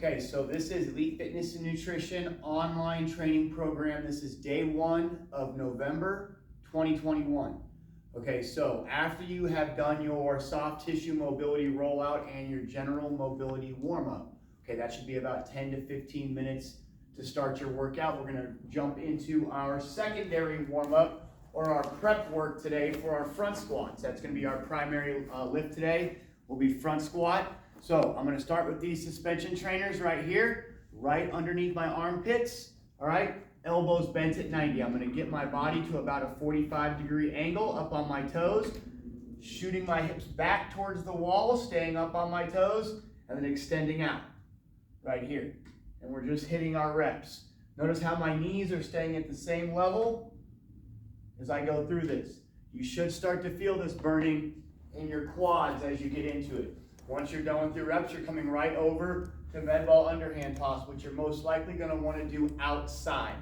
Okay, so this is Elite Fitness and Nutrition online training program. This is day 1 of November 2021. Okay, so after you have done your soft tissue mobility rollout and your general mobility warm-up, okay, that should be about 10 to 15 minutes to start your workout. We're gonna jump into our secondary warm-up or our prep work today for our front squats. That's gonna be our primary lift today, will be front squat. So I'm gonna start with these suspension trainers right here, right underneath my armpits, all right? Elbows bent at 90. I'm gonna get my body to about a 45-degree angle up on my toes, shooting my hips back towards the wall, staying up on my toes, and then extending out right here. And we're just hitting our reps. Notice how my knees are staying at the same level as I go through this. You should start to feel this burning in your quads as you get into it. Once you're done through reps, you're coming right over to med ball underhand toss, which you're most likely going to want to do outside.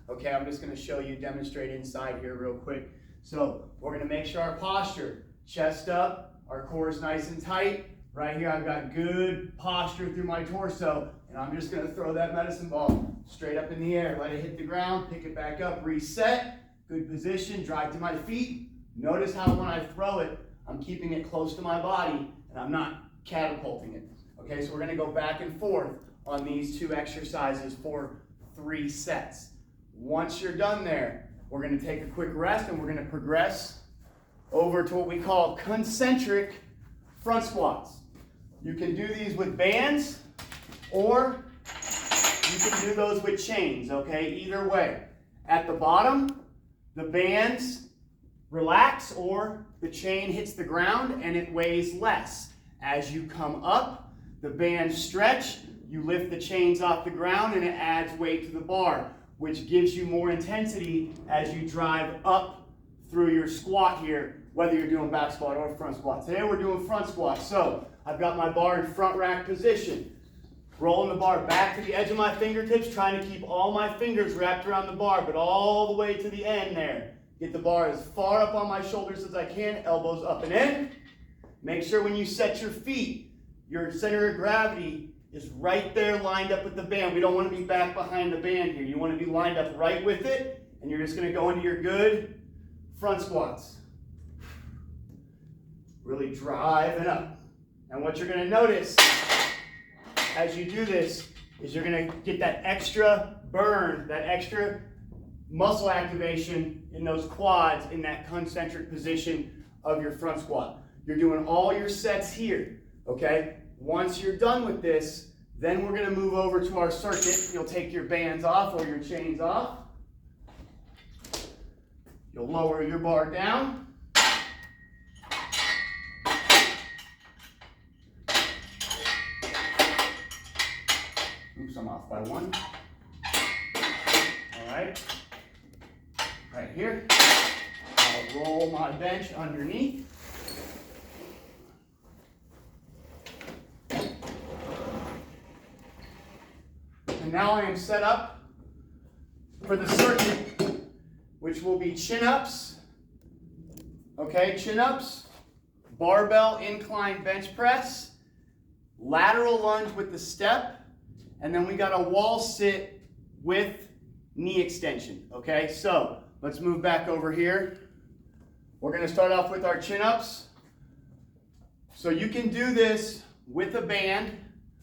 Okay, I'm just going to show you, demonstrate inside here real quick. So we're going to make sure our posture, chest up, our core is nice and tight. Right here, I've got good posture through my torso, and I'm just going to throw that medicine ball straight up in the air. Let it hit the ground, pick it back up, reset, good position, drive to my feet. Notice how when I throw it, I'm keeping it close to my body, and I'm not catapulting it. Okay, so we're going to go back and forth on these 2 exercises for 3 sets. Once you're done there, we're going to take a quick rest and we're going to progress over to what we call concentric front squats. You can do these with bands or you can do those with chains, okay? Either way. At the bottom, the bands relax or the chain hits the ground and it weighs less. As you come up, the bands stretch, you lift the chains off the ground and it adds weight to the bar, which gives you more intensity as you drive up through your squat here, whether you're doing back squat or front squat. Today we're doing front squat. So I've got my bar in front rack position. Rolling the bar back to the edge of my fingertips, trying to keep all my fingers wrapped around the bar, but all the way to the end there. Get the bar as far up on my shoulders as I can, elbows up and in. Make sure when you set your feet, your center of gravity is right there lined up with the band. We don't want to be back behind the band here. You want to be lined up right with it, and you're just going to go into your good front squats. Really drive it up. And what you're going to notice as you do this is you're going to get that extra burn, that extra muscle activation in those quads in that concentric position of your front squat. You're doing all your sets here, okay? Once you're done with this, then we're going to move over to our circuit. You'll take your bands off or your chains off. You'll lower your bar down. Oops, I'm off by 1. All right. Right here. I'll roll my bench underneath. And now I am set up for the circuit, which will be chin-ups, okay, chin-ups, barbell incline bench press, lateral lunge with the step, and then we got a wall sit with knee extension, okay? So let's move back over here. We're gonna start off with our chin-ups. So you can do this with a band,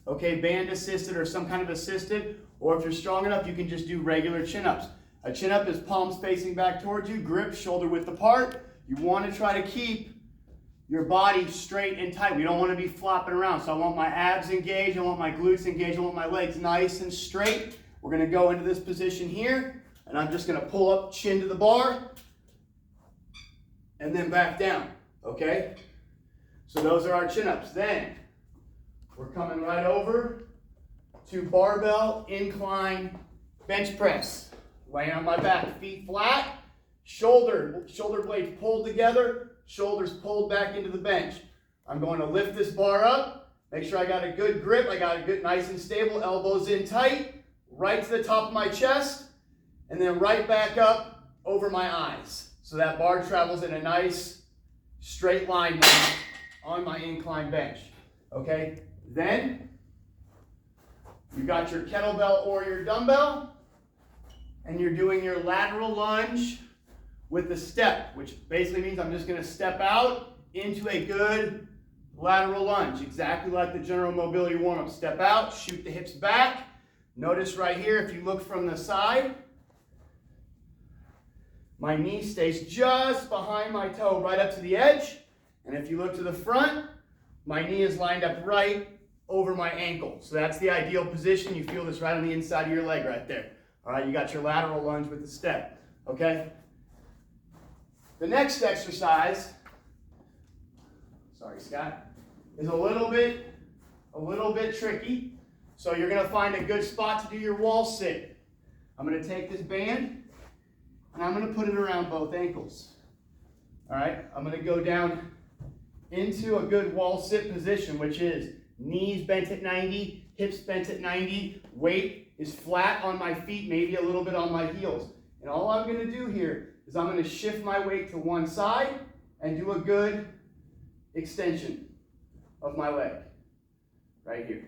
okay, band assisted or some kind of assisted, or if you're strong enough, you can just do regular chin-ups. A chin-up is palms facing back towards you, grip shoulder width apart. You want to try to keep your body straight and tight. We don't want to be flopping around. So I want my abs engaged, I want my glutes engaged, I want my legs nice and straight. We're going to go into this position here, and I'm just going to pull up, chin to the bar, and then back down, okay? So those are our chin-ups. Then we're coming right over to barbell incline bench press. Laying on my back, feet flat, shoulder blades pulled together, shoulders pulled back into the bench. I'm going to lift this bar up, make sure I got a good grip, I got a good, nice and stable, elbows in tight, right to the top of my chest, and then right back up over my eyes. So that bar travels in a nice straight line now on my incline bench. Okay, then You got your kettlebell or your dumbbell, and you're doing your lateral lunge with the step, which basically means I'm just going to step out into a good lateral lunge, exactly like the general mobility warm-up. Step out, shoot the hips back. Notice right here, if you look from the side, my knee stays just behind my toe, right up to the edge. And if you look to the front, my knee is lined up right over my ankle. So that's the ideal position. You feel this right on the inside of your leg right there. All right, you got your lateral lunge with the step, okay? The next exercise, sorry, Scott, is a little bit tricky. So you're gonna find a good spot to do your wall sit. I'm gonna take this band and I'm gonna put it around both ankles. All right, I'm gonna go down into a good wall sit position, which is knees bent at 90, hips bent at 90, weight is flat on my feet, maybe a little bit on my heels. And all I'm gonna do here is I'm gonna shift my weight to one side and do a good extension of my leg, right here.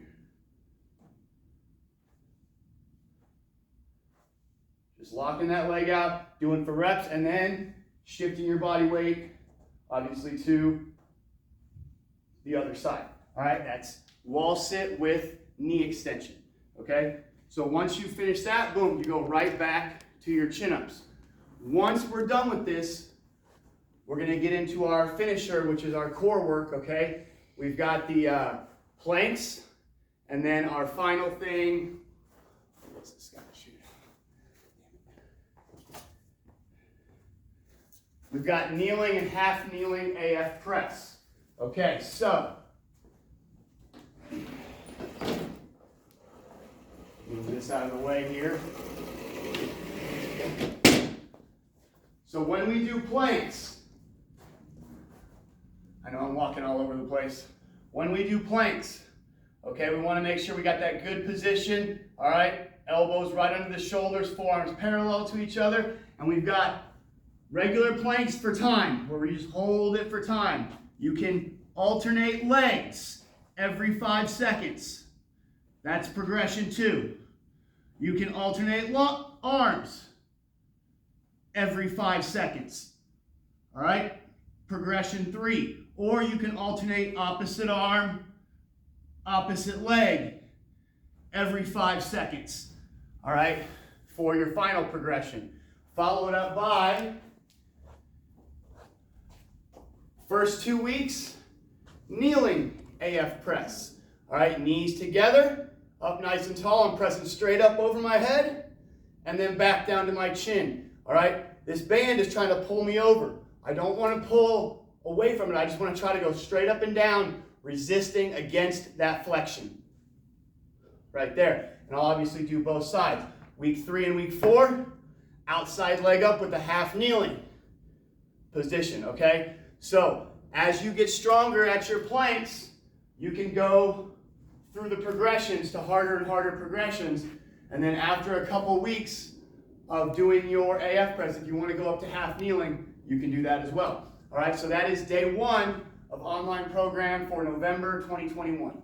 Just locking that leg out, doing for reps, and then shifting your body weight, obviously, to the other side. All right, that's wall sit with knee extension, okay? So once you finish that, boom, you go right back to your chin-ups. Once we're done with this, we're gonna get into our finisher, which is our core work, okay? We've got the planks, and then our final thing, what's this guy shoot? We've got kneeling and half kneeling AF press. Okay, so move this out of the way here. So when we do planks, I know I'm walking all over the place. When we do planks, okay, we want to make sure we got that good position, all right? Elbows right under the shoulders, forearms parallel to each other, and we've got regular planks for time, where we just hold it for time. You can alternate legs every 5 seconds. That's progression 2. You can alternate arms every 5 seconds. All right? Progression 3. Or you can alternate opposite arm, opposite leg every 5 seconds. All right? For your final progression. Follow it up by first 2 weeks, kneeling AF press. All right, knees together, up nice and tall. I'm pressing straight up over my head and then back down to my chin. All right, this band is trying to pull me over. I don't want to pull away from it. I just want to try to go straight up and down, resisting against that flexion. Right there. And I'll obviously do both sides. Week 3 and week 4, outside leg up with the half kneeling position, okay? So as you get stronger at your planks, you can go through the progressions to harder and harder progressions. And then after a couple weeks of doing your AF press, if you want to go up to half kneeling, you can do that as well. All right, so that is day 1 of online program for November 2021.